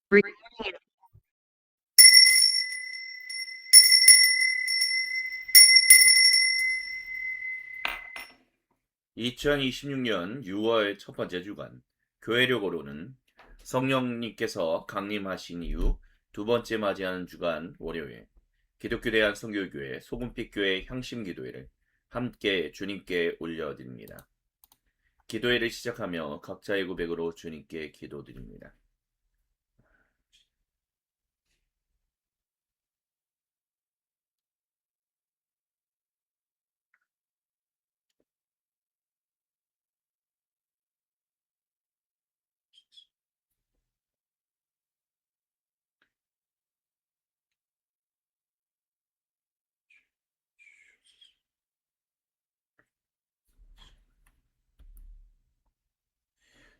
Recording 2026년 6월 첫 번째 주간 교회력으로는 성령님께서 강림하신 이후 두 번째 맞이하는 주간 월요일 기독교 대한 선교교회 소금빛교회 향심기도회를 함께 주님께 올려드립니다. 기도회를 시작하며 각자의 고백으로 주님께 기도드립니다.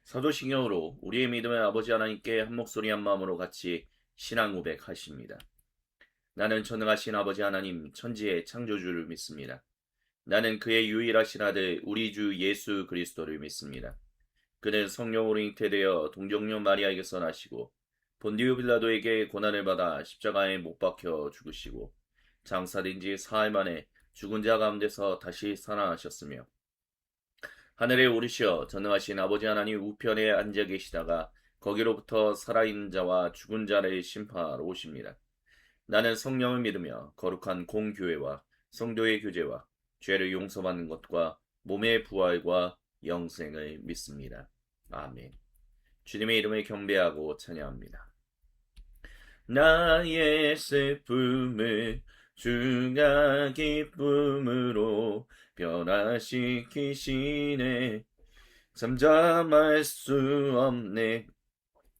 사도신경으로 우리의 믿음의 아버지 하나님께 한 목소리 한 마음으로 같이 신앙 고백하십니다. 나는 전능하신 아버지 하나님 천지의 창조주를 믿습니다. 나는 그의 유일하신 아들 우리 주 예수 그리스도를 믿습니다. 그는 성령으로 잉태되어 동정녀 마리아에게서 나시고 본디오 빌라도에게 고난을 받아 십자가에 못 박혀 죽으시고 장사된 지 사흘 만에 죽은 자 가운데서 다시 살아나셨으며 하늘에 오르시어 전능하신 아버지 하나님 우편에 앉아 계시다가 거기로부터 살아있는 자와 죽은 자를 심판하러 오십니다. 나는 성령을 믿으며 거룩한 공교회와 성도의 교제와 죄를 용서받는 것과 몸의 부활과 영생을 믿습니다. 아멘. 주님의 이름을 경배하고 찬양합니다. 나의 슬픔을 주가 기쁨으로 변화시키시네. 잠잠할 수 없네.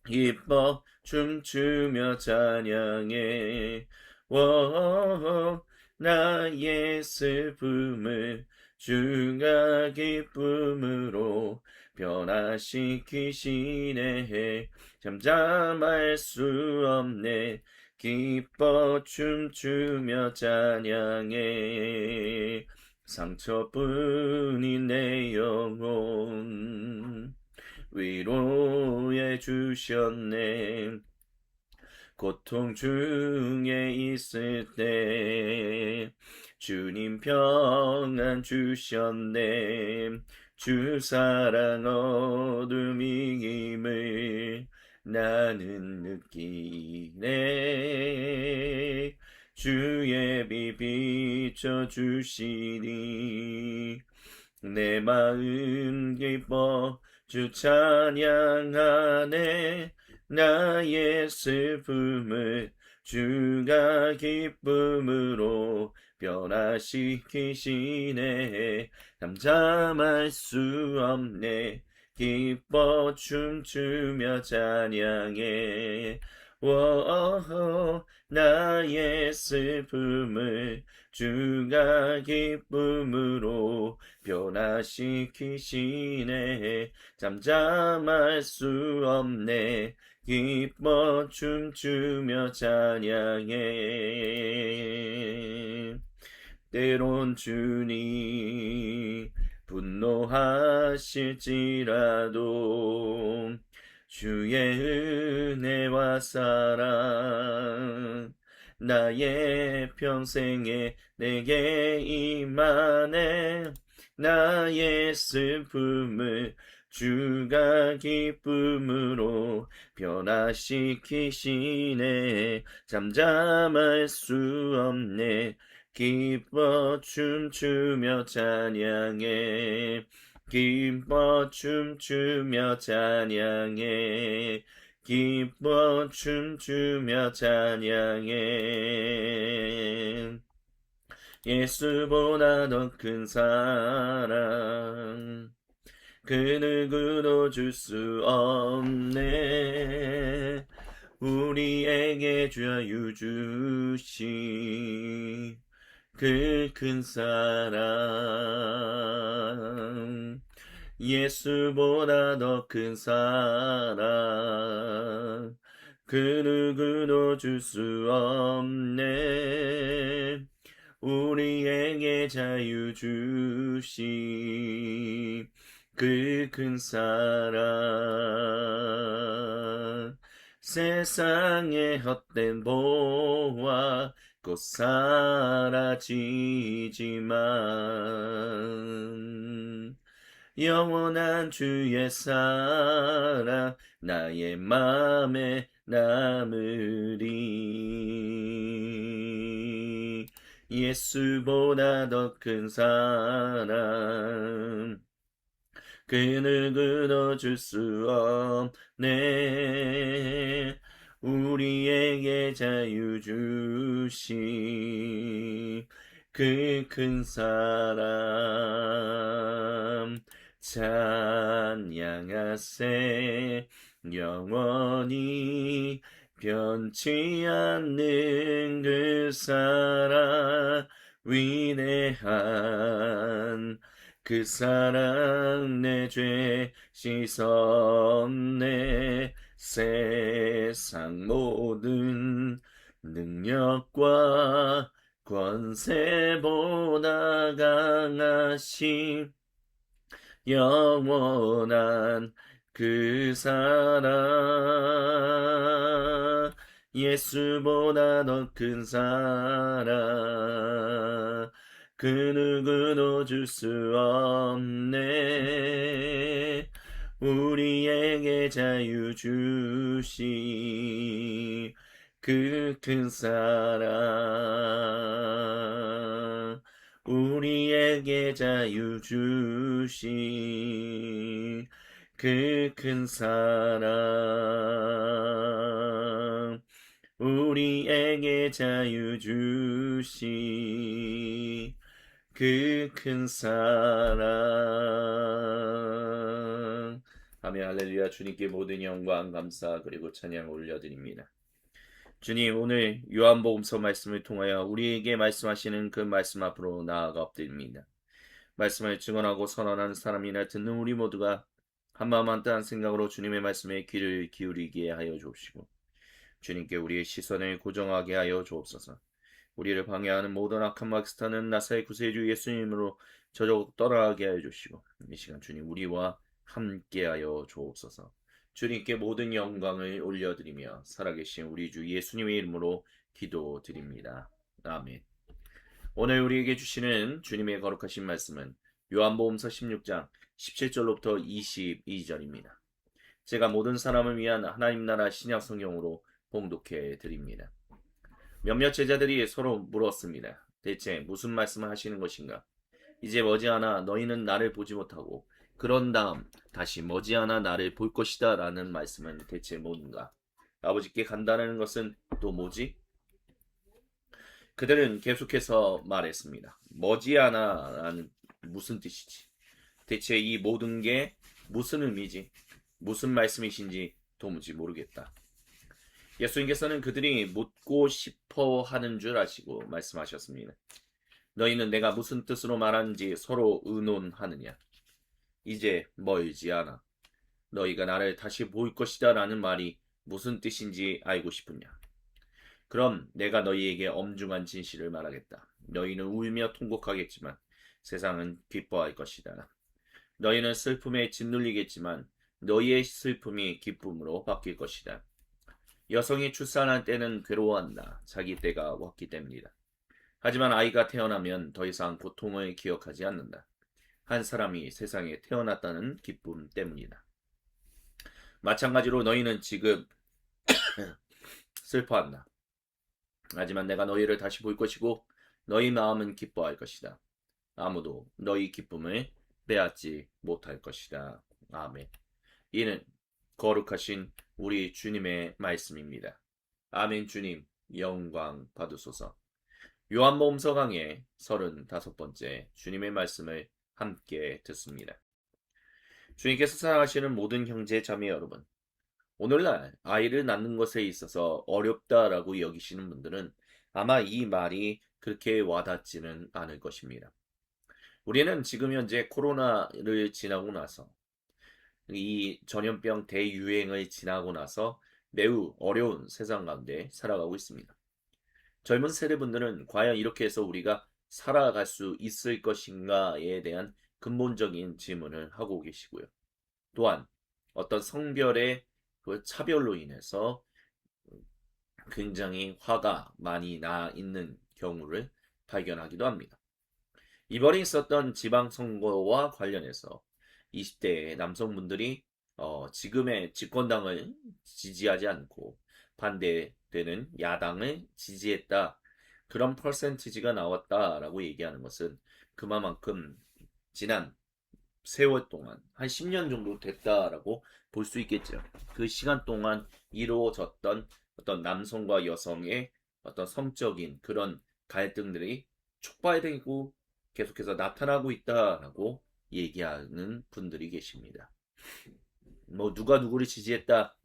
기뻐 춤추며 찬양해. 워 나의 슬픔을 주가 기쁨으로 변화시키시네. 잠잠할 수 없네. 기뻐 춤추며 찬양해. 상처뿐인 내 영혼 위로해 주셨네. 고통 중에 있을 때 주님 평안 주셨네. 주 사랑 어둠임을 나는 느끼네. 주의 빛 비춰주시니 내 마음 기뻐 주 찬양하네. 나의 슬픔을 주가 기쁨으로 변화시키시네. 잠잠할 수 없네. 기뻐 춤추며 찬양해. 워 나의 슬픔을 주가 기쁨으로 변화시키시네. 잠잠할 수 없네. 기뻐 춤추며 찬양해. 때론 주님 분노하실지라도 주의 은혜와 사랑 나의 평생에 내게 임하네. 나의 슬픔을 주가 기쁨으로 변화시키시네. 잠잠할 수 없네. 기뻐 춤추며 찬양해. 기뻐 춤추며 찬양해. 기뻐 춤추며 찬양해. 예수보다 더 큰 사랑 그 누구도 줄 수 없네. 우리에게 자유 주신 그 큰 사랑 예수보다 더 큰 사랑 그 누구도 줄 수 없네. 우리에게 자유 주신 그 큰 사랑 세상의 헛된 보화 곧 사라지지만 영원한 주의 사랑 나의 맘에 남으리. 예수보다 더 큰 사랑 그는 끊어줄 수 없네. 우리에게 자유 주신 그 큰 사랑 찬양하세. 영원히 변치 않는 그 사랑 위대한 그 사랑 내 죄 씻었네. 세상 모든 능력과 권세보다 강하신 영원한 그 사랑 예수보다 더 큰 사랑 그 누구도 줄 수 없네. 우리에게 자유 주신 그 큰 사랑 우리에게 자유 주신 그 큰 사랑 우리에게 자유 주신 그 큰 사랑. 아멘. 할렐루야. 주님께 모든 영광 감사 그리고 찬양 올려드립니다. 주님, 오늘 요한복음서 말씀을 통하여 우리에게 말씀하시는 그 말씀 앞으로 나아가 엎드립니다. 말씀을 증언하고 선언하는 사람이나 듣는 우리 모두가 한마음 한뜻한 생각으로 주님의 말씀에 귀를 기울이게 하여 주옵시고 주님께 우리의 시선을 고정하게 하여 주옵소서. 우리를 방해하는 모든 악한 마귀스타는 나사의 구세주 예수님으로 저절로 떠나게 하여 주시고 이 시간 주님 우리와 함께하여 주옵소서. 주님께 모든 영광을 올려드리며 살아계신 우리 주 예수님의 이름으로 기도드립니다. 아멘. 오늘 우리에게 주시는 주님의 거룩하신 말씀은 요한복음서 16장 17절로부터 22절입니다. 제가 모든 사람을 위한 하나님 나라 신약 성경으로 봉독해 드립니다. 몇몇 제자들이 서로 물었습니다. 대체 무슨 말씀을 하시는 것인가? 이제 머지않아 너희는 나를 보지 못하고 그런 다음 다시 머지않아 나를 볼 것이다 라는 말씀은 대체 뭔가? 아버지께 간다는 것은 또 뭐지? 그들은 계속해서 말했습니다. 머지않아 라는 무슨 뜻이지? 대체 이 모든 게 무슨 의미지? 무슨 말씀이신지 도무지 모르겠다. 예수님께서는 그들이 묻고 싶어 하는 줄 아시고 말씀하셨습니다. 너희는 내가 무슨 뜻으로 말하는지 서로 의논하느냐? 이제 멀지 않아. 너희가 나를 다시 볼 것이다 라는 말이 무슨 뜻인지 알고 싶으냐? 그럼 내가 너희에게 엄중한 진실을 말하겠다. 너희는 울며 통곡하겠지만 세상은 기뻐할 것이다. 너희는 슬픔에 짓눌리겠지만 너희의 슬픔이 기쁨으로 바뀔 것이다. 여성이 출산할 때는 괴로워한다. 자기 때가 왔기 때문이다. 하지만 아이가 태어나면 더 이상 고통을 기억하지 않는다. 한 사람이 세상에 태어났다는 기쁨 때문이다. 마찬가지로 너희는 지금 슬퍼한다. 하지만 내가 너희를 다시 볼 것이고 너희 마음은 기뻐할 것이다. 아무도 너희 기쁨을 빼앗지 못할 것이다. 아멘. 이는 거룩하신 우리 주님의 말씀입니다. 아멘. 주님 영광 받으소서. 요한복음서 강의 35번째 주님의 말씀을 함께 듣습니다. 주님께서 사랑하시는 모든 형제 자매 여러분, 오늘날 아이를 낳는 것에 있어서 어렵다라고 여기시는 분들은 아마 이 말이 그렇게 와닿지는 않을 것입니다. 우리는 지금 현재 코로나를 지나고 나서 이 전염병 대유행을 지나고 나서 매우 어려운 세상 가운데 살아가고 있습니다. 젊은 세대분들은 과연 이렇게 해서 우리가 살아갈 수 있을 것인가에 대한 근본적인 질문을 하고 계시고요. 또한 어떤 성별의 그 차별로 인해서 굉장히 화가 많이 나 있는 경우를 발견하기도 합니다. 이번에 있었던 지방선거와 관련해서 20대 남성분들이 지금의 집권당을 지지하지 않고 반대되는 야당을 지지했다. 그런 퍼센티지가 나왔다라고 얘기하는 것은 그만큼 지난 세월 동안 한 10년 정도 됐다라고 볼 수 있겠죠. 그 시간 동안 이루어졌던 어떤 남성과 여성의 어떤 성적인 그런 갈등들이 촉발되고 계속해서 나타나고 있다라고 얘기하는 분들이 계십니다. 뭐 누가 누구를 지지했다,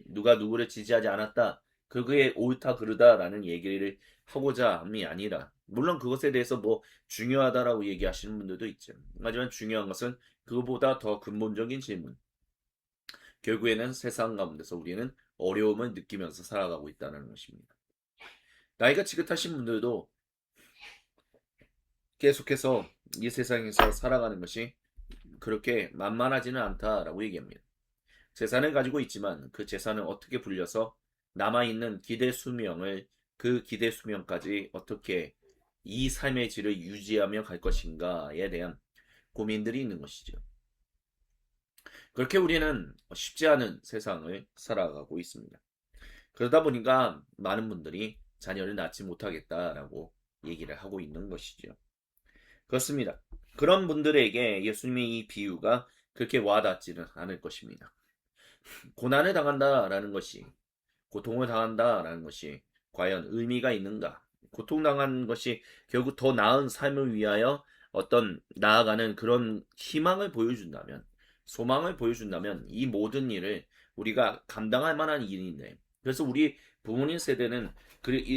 누가 누구를 지지하지 않았다, 그게 옳다 그르다라는 얘기를 하고자 함이 아니라 물론 그것에 대해서 뭐 중요하다라고 얘기하시는 분들도 있죠. 하지만 중요한 것은 그보다 더 근본적인 질문. 결국에는 세상 가운데서 우리는 어려움을 느끼면서 살아가고 있다는 것입니다. 나이가 지긋하신 분들도 계속해서 이 세상에서 살아가는 것이 그렇게 만만하지는 않다라고 얘기합니다. 재산을 가지고 있지만 그 재산을 어떻게 불려서 남아있는 기대 수명을 그 기대 수명까지 어떻게 이 삶의 질을 유지하며 갈 것인가에 대한 고민들이 있는 것이죠. 그렇게 우리는 쉽지 않은 세상을 살아가고 있습니다. 그러다 보니까 많은 분들이 자녀를 낳지 못하겠다라고 얘기를 하고 있는 것이죠. 그렇습니다. 그런 분들에게 예수님의 이 비유가 그렇게 와닿지는 않을 것입니다. 고난을 당한다라는 것이, 고통을 당한다라는 것이 과연 의미가 있는가? 고통당한 것이 결국 더 나은 삶을 위하여 어떤 나아가는 그런 희망을 보여준다면, 소망을 보여준다면 이 모든 일을 우리가 감당할 만한 일인데, 그래서 우리 부모님 세대는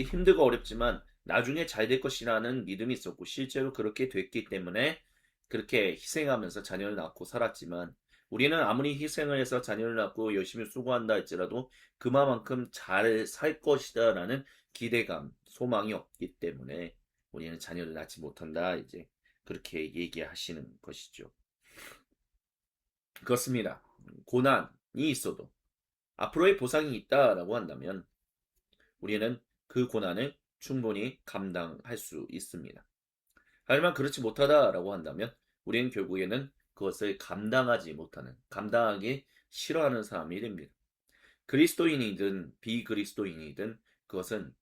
힘들고 어렵지만 나중에 잘 될 것이라는 믿음이 있었고 실제로 그렇게 됐기 때문에 그렇게 희생하면서 자녀를 낳고 살았지만 우리는 아무리 희생을 해서 자녀를 낳고 열심히 수고한다 할지라도 그만큼 잘 살 것이다라는 기대감, 소망이 없기 때문에 우리는 자녀를 낳지 못한다 이제 그렇게 얘기하시는 것이죠. 그렇습니다. 고난이 있어도 앞으로의 보상이 있다라고 한다면 우리는 그 고난을 충분히 감당할 수 있습니다. 하지만 그렇지 못하다라고 한다면 우리는 결국에는 그것을 감당하지 못하는, 감당하기 싫어하는 사람이 됩니다. 그리스도인이든 비그리스도인이든 그것은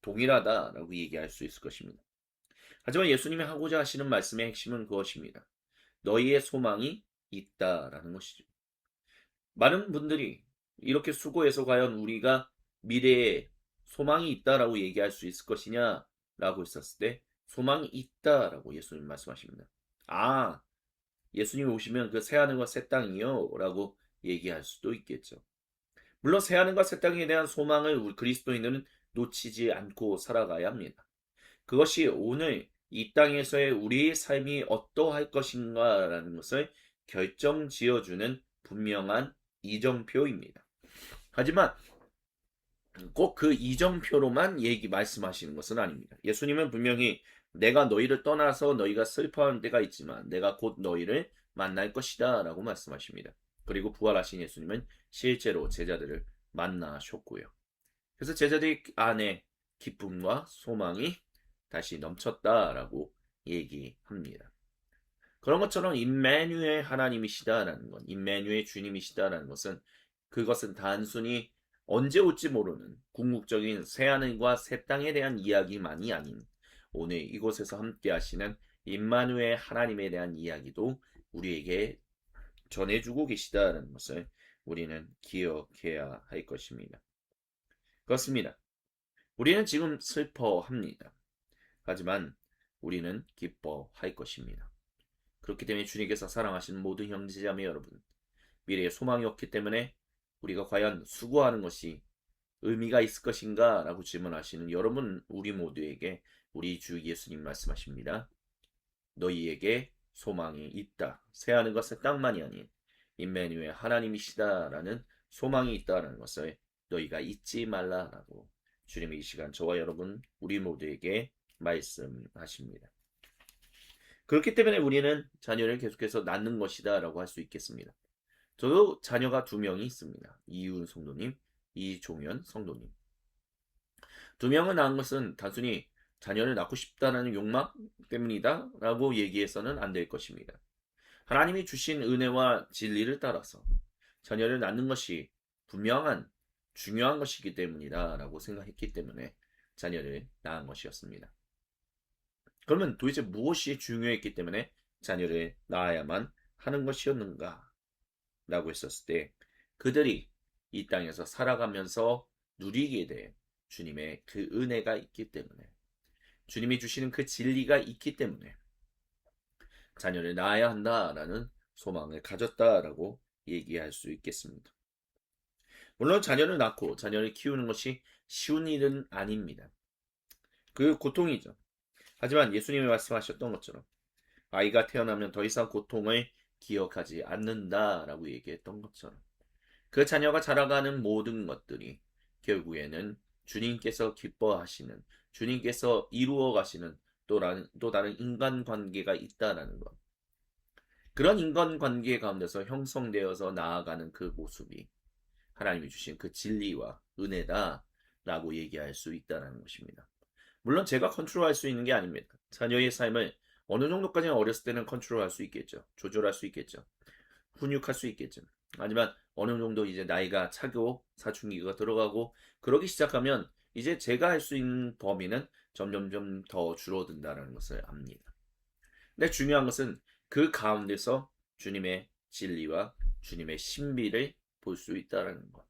동일하다라고 얘기할 수 있을 것입니다. 하지만 예수님이 하고자 하시는 말씀의 핵심은 그것입니다. 너희의 소망이 있다라는 것이죠. 많은 분들이 이렇게 수고해서 과연 우리가 미래에 소망이 있다라고 얘기할 수 있을 것이냐라고 했었을 때 소망이 있다라고 예수님 말씀하십니다. 아, 예수님이 오시면 그 새하늘과 새 땅이요 라고 얘기할 수도 있겠죠. 물론 새하늘과 새 땅에 대한 소망을 우리 그리스도인들은 놓치지 않고 살아가야 합니다. 그것이 오늘 이 땅에서의 우리의 삶이 어떠할 것인가라는 것을 결정 지어주는 분명한 이정표입니다. 하지만 꼭 그 이정표로만 말씀하시는 것은 아닙니다. 예수님은 분명히 내가 너희를 떠나서 너희가 슬퍼하는 때가 있지만 내가 곧 너희를 만날 것이다 라고 말씀하십니다. 그리고 부활하신 예수님은 실제로 제자들을 만나셨고요. 그래서 제자들 안에 기쁨과 소망이 다시 넘쳤다라고 얘기합니다. 그런 것처럼 임마누엘 하나님이시다라는 것, 임마누엘 주님이시다라는 것은 그것은 단순히 언제 올지 모르는 궁극적인 새하늘과 새 땅에 대한 이야기만이 아닌 오늘 이곳에서 함께 하시는 임마누엘 하나님에 대한 이야기도 우리에게 전해주고 계시다는 것을 우리는 기억해야 할 것입니다. 그렇습니다. 우리는 지금 슬퍼합니다. 하지만 우리는 기뻐할 것입니다. 그렇기 때문에 주님께서 사랑하시는 모든 형제자매 여러분, 미래에 소망이 없기 때문에 우리가 과연 수고하는 것이 의미가 있을 것인가 라고 질문하시는 여러분 우리 모두에게 우리 주 예수님 말씀하십니다. 너희에게 소망이 있다. 새하늘과 새 땅만이 아닌 임마누엘 하나님이시다라는 소망이 있다라는 것을 너희가 잊지 말라라고 주님이 이 시간 저와 여러분 우리 모두에게 말씀하십니다. 그렇기 때문에 우리는 자녀를 계속해서 낳는 것이다 라고 할 수 있겠습니다. 저도 자녀가 2명이 있습니다. 이윤 성도님, 이종현 성도님. 두 명을 낳은 것은 단순히 자녀를 낳고 싶다는 욕망 때문이다 라고 얘기해서는 안 될 것입니다. 하나님이 주신 은혜와 진리를 따라서 자녀를 낳는 것이 분명한 중요한 것이기 때문이다 라고 생각했기 때문에 자녀를 낳은 것이었습니다. 그러면 도대체 무엇이 중요했기 때문에 자녀를 낳아야만 하는 것이었는가 라고 했었을 때 그들이 이 땅에서 살아가면서 누리게 될 주님의 그 은혜가 있기 때문에 주님이 주시는 그 진리가 있기 때문에 자녀를 낳아야 한다라는 소망을 가졌다라고 얘기할 수 있겠습니다. 물론 자녀를 낳고 자녀를 키우는 것이 쉬운 일은 아닙니다. 그 고통이죠. 하지만 예수님이 말씀하셨던 것처럼 아이가 태어나면 더 이상 고통을 기억하지 않는다라고 얘기했던 것처럼 그 자녀가 자라가는 모든 것들이 결국에는 주님께서 기뻐하시는 주님께서 이루어 가시는 또 다른 인간관계가 있다라는 것. 그런 인간관계 가운데서 형성되어서 나아가는 그 모습이 하나님이 주신 그 진리와 은혜다라고 얘기할 수 있다는 것입니다. 물론 제가 컨트롤할 수 있는 게 아닙니다. 자녀의 삶을 어느 정도까지는 어렸을 때는 컨트롤할 수 있겠죠. 조절할 수 있겠죠. 훈육할 수 있겠죠. 하지만 어느 정도 이제 나이가 차고 사춘기가 들어가고 그러기 시작하면 이제 제가 할 수 있는 범위는 점점점 더 줄어든다는 것을 압니다. 근데 중요한 것은 그 가운데서 주님의 진리와 주님의 신비를 볼 수 있다는 것.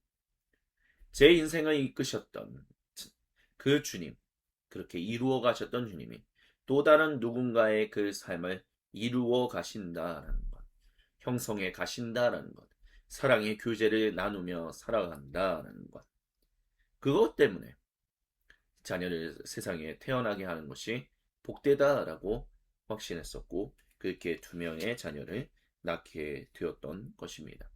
제 인생을 이끄셨던 그 주님, 그렇게 이루어 가셨던 주님이 또 다른 누군가의 그 삶을 이루어 가신다라는 것, 형성해 가신다라는 것, 사랑의 교제를 나누며 살아간다라는 것. 그것 때문에 자녀를 세상에 태어나게 하는 것이 복되다라고 확신했었고 그렇게 두 명의 자녀를 낳게 되었던 것입니다.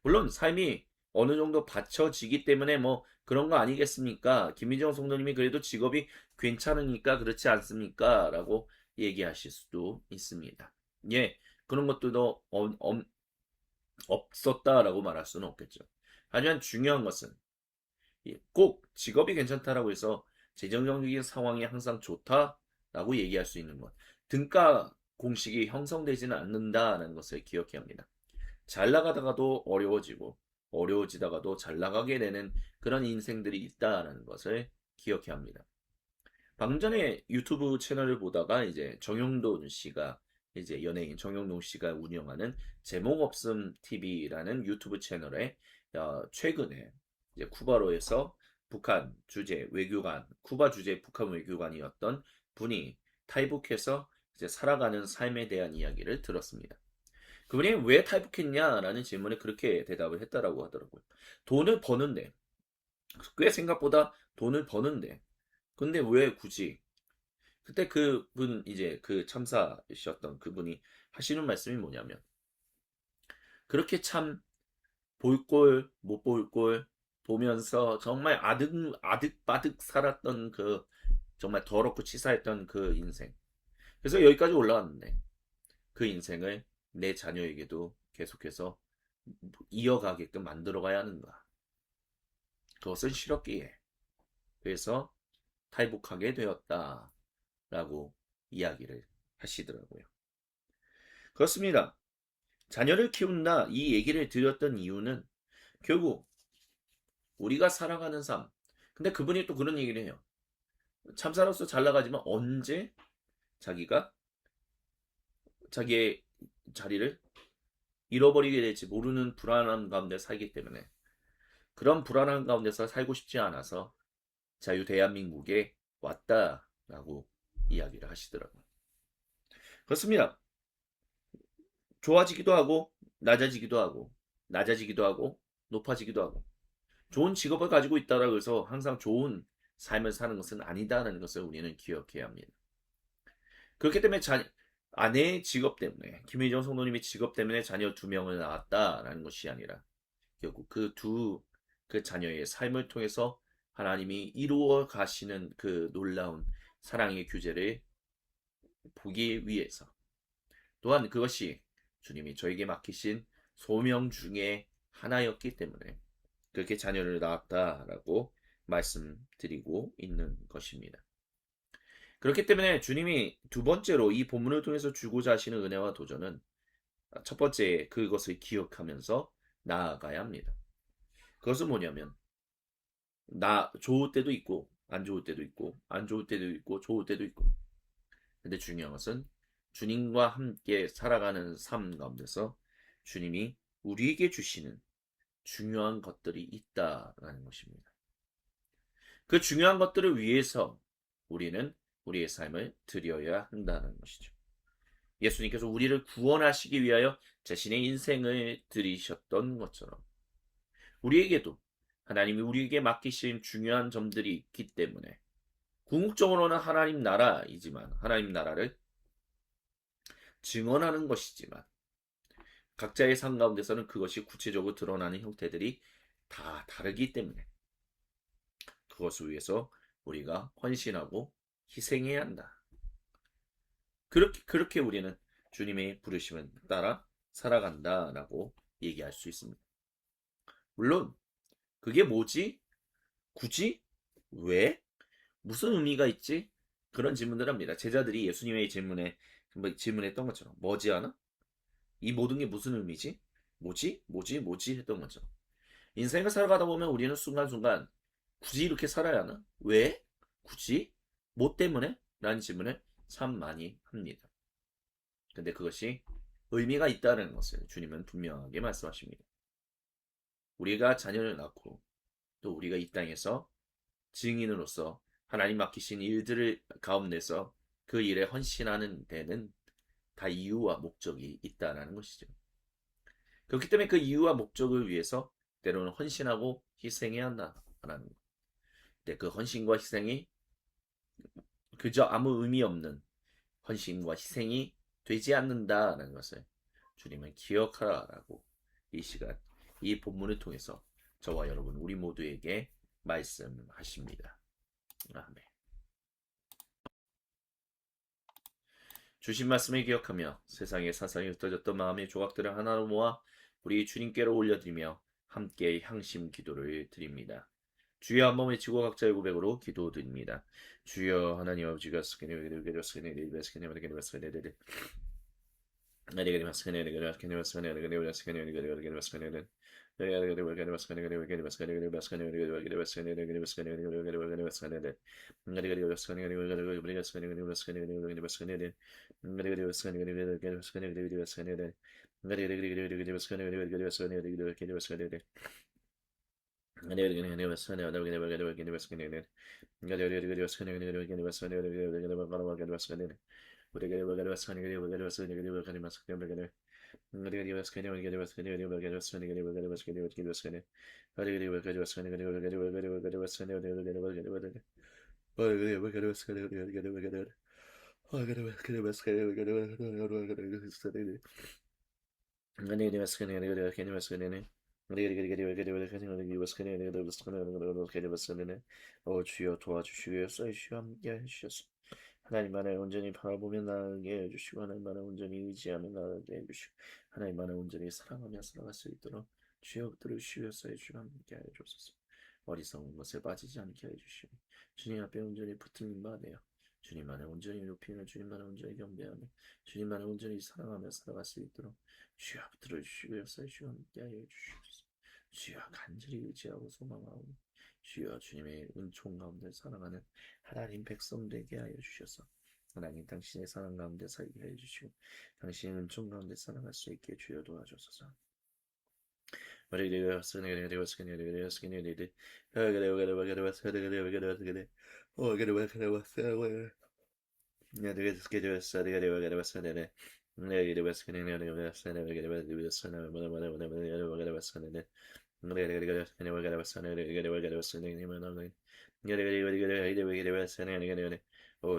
물론 삶이 어느 정도 받쳐지기 때문에 뭐 그런 거 아니겠습니까? 김민정 성도님이 그래도 직업이 괜찮으니까 그렇지 않습니까? 라고 얘기하실 수도 있습니다. 예, 그런 것들도 없었다라고 말할 수는 없겠죠. 하지만 중요한 것은 꼭 직업이 괜찮다라고 해서 재정적인 상황이 항상 좋다라고 얘기할 수 있는 것. 등가 공식이 형성되지는 않는다는 것을 기억해야 합니다. 잘 나가다가도 어려워지고 어려워지다가도 잘 나가게 되는 그런 인생들이 있다는 것을 기억해야 합니다. 방금 전에 유튜브 채널을 보다가 이제 정용돈 씨가 이제 연예인 정용돈 씨가 운영하는 제목 없음 TV라는 유튜브 채널에 최근에 이제 쿠바로에서 북한 주재 외교관, 쿠바 주재 북한 외교관이었던 분이 탈북해서 이제 살아가는 삶에 대한 이야기를 들었습니다. 그분이 왜 탈북했냐라는 질문에 그렇게 대답을 했다라고 하더라고요. 돈을 버는데, 꽤 생각보다 돈을 버는데, 근데 왜 굳이? 그때 그분, 이제 그 참사셨던 그분이 하시는 말씀이 뭐냐면, 그렇게 참 볼 꼴, 못 볼 꼴 보면서 정말 아득바득 살았던 그 정말 더럽고 치사했던 그 인생. 그래서 여기까지 올라왔는데, 그 인생을 내 자녀에게도 계속해서 이어가게끔 만들어가야 하는가. 그것은 싫었기에. 그래서 탈북하게 되었다라고 이야기를 하시더라고요. 그렇습니다. 자녀를 키운다 이 얘기를 드렸던 이유는 결국 우리가 살아가는 삶. 근데 그분이 또 그런 얘기를 해요. 참사로서 잘 나가지만 언제 자기가 자기의 자리를 잃어버리게 될지 모르는 불안한 가운데 살기 때문에 그런 불안한 가운데서 살고 싶지 않아서 자유 대한민국에 왔다라고 이야기를 하시더라고요. 그렇습니다. 좋아지기도 하고 낮아지기도 하고 낮아지기도 하고 높아지기도 하고 좋은 직업을 가지고 있다라고 해서 항상 좋은 삶을 사는 것은 아니다라는 것을 우리는 기억해야 합니다. 그렇기 때문에 아내의 직업 때문에 김혜정 성도님의 직업 때문에 자녀 두 명을 낳았다라는 것이 아니라 결국 그 자녀의 삶을 통해서 하나님이 이루어 가시는 그 놀라운 사랑의 규제를 보기 위해서 또한 그것이 주님이 저에게 맡기신 소명 중에 하나였기 때문에 그렇게 자녀를 낳았다라고 말씀드리고 있는 것입니다. 그렇기 때문에 주님이 두 번째로 이 본문을 통해서 주고자 하시는 은혜와 도전은 첫 번째 그것을 기억하면서 나아가야 합니다. 그것은 뭐냐면 나 좋을 때도 있고 안 좋을 때도 있고 안 좋을 때도 있고 좋을 때도 있고 근데 중요한 것은 주님과 함께 살아가는 삶 가운데서 주님이 우리에게 주시는 중요한 것들이 있다라는 것입니다. 그 중요한 것들을 위해서 우리는 우리의 삶을 드려야 한다는 것이죠. 예수님께서 우리를 구원하시기 위하여 자신의 인생을 드리셨던 것처럼 우리에게도 하나님이 우리에게 맡기신 중요한 점들이 있기 때문에 궁극적으로는 하나님 나라이지만 하나님 나라를 증언하는 것이지만 각자의 삶 가운데서는 그것이 구체적으로 드러나는 형태들이 다 다르기 때문에 그것을 위해서 우리가 헌신하고 희생해야 한다. 그렇게 우리는 주님의 부르심을 따라 살아간다라고 얘기할 수 있습니다. 물론 그게 뭐지? 굳이? 왜? 무슨 의미가 있지? 그런 질문을 합니다. 제자들이 예수님의 질문했던 것처럼 뭐지 않아? 이 모든 게 무슨 의미지? 뭐지 했던 거죠. 인생을 살아가다 보면 우리는 순간순간 굳이 이렇게 살아야 하나? 왜? 굳이? 뭐 때문에? 라는 질문을 참 많이 합니다. 근데 그것이 의미가 있다는 것을 주님은 분명하게 말씀하십니다. 우리가 자녀를 낳고 또 우리가 이 땅에서 증인으로서 하나님 맡기신 일들을 가운데서 그 일에 헌신하는 데는 다 이유와 목적이 있다라는 것이죠. 그렇기 때문에 그 이유와 목적을 위해서 때로는 헌신하고 희생해야 한다라는 것. 근데 그 헌신과 희생이 그저 아무 의미 없는 헌신과 희생이 되지 않는다라는 것을 주님은 기억하라라고 이 시간 이 본문을 통해서 저와 여러분 우리 모두에게 말씀하십니다. 아멘. 주신 말씀을 기억하며 세상의 사상이 흩어졌던 마음의 조각들을 하나로 모아 우리 주님께로 올려드리며 함께 향심 기도를 드립니다. 주여 한번 외치고 각자의 고백으로 기도드립니다. 주여 하나님 아버지가 주여 도와주시옵소서. 주여 함께 해주셔서 하나님만을 온전히 바라보며 나아가게 해주시고 하나님만을 온전히 의지하며 나아가게 해주시고 하나님만을 온전히 사랑하며 살아갈 수 있도록 주여 들으시옵소서. 주여 함께 해주소서. 어리석은 것에 빠지지 않게 해주시고 주님 앞에 온전히 붙들림 받으며 주님만을 온전히 높이며 주님만을 온전히 경배하며 주님만을 온전히 사랑하며 살아갈 수 있도록 주여 들어주시옵소서. 주여 함께 해주시옵소서. 주여 간절히 의지하고 소망하고 주여 주님의 은총 가운데 살아가는 하나님 백성 되게 하여 주셔서 하나님 당신의 사랑 가운데 살게 해 주시고 당신의 은총 가운데 살아갈 수 있게 주여 도와주소서.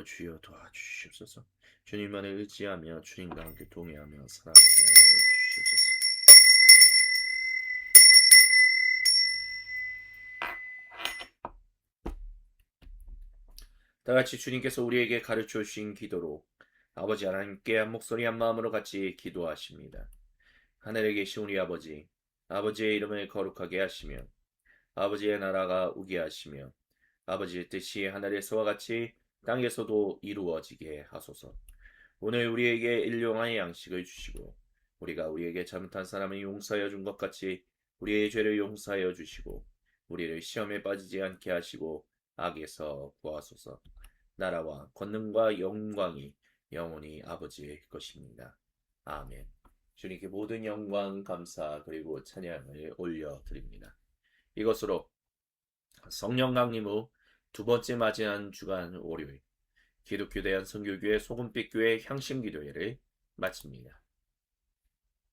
주여 도와주시옵소서. 주님만을 의지하며 주님과 함께 동행하며 살아가게 하여 주시옵소서. 다같이 주님께서 우리에게 가르쳐 주신 기도로 아버지 하나님께 한 목소리 한 마음으로 같이 기도하십니다. 하늘에 계신 우리 아버지, 아버지의 이름을 거룩하게 하시며 아버지의 나라가 오게 하시며 아버지의 뜻이 하늘에서와 같이 땅에서도 이루어지게 하소서. 오늘 우리에게 일용할 양식을 주시고 우리가 우리에게 잘못한 사람을 용서하여 준 것 같이 우리의 죄를 용서하여 주시고 우리를 시험에 빠지지 않게 하시고 악에서 구하소서. 나라와 권능과 영광이 영원히 아버지의 것입니다. 아멘. 주님께 모든 영광, 감사 그리고 찬양을 올려드립니다. 이것으로 성령 강림 후 두 번째 맞이한 주간 월요일 기독교 대한 선교교회 소금빛교회 향신기도회를 마칩니다.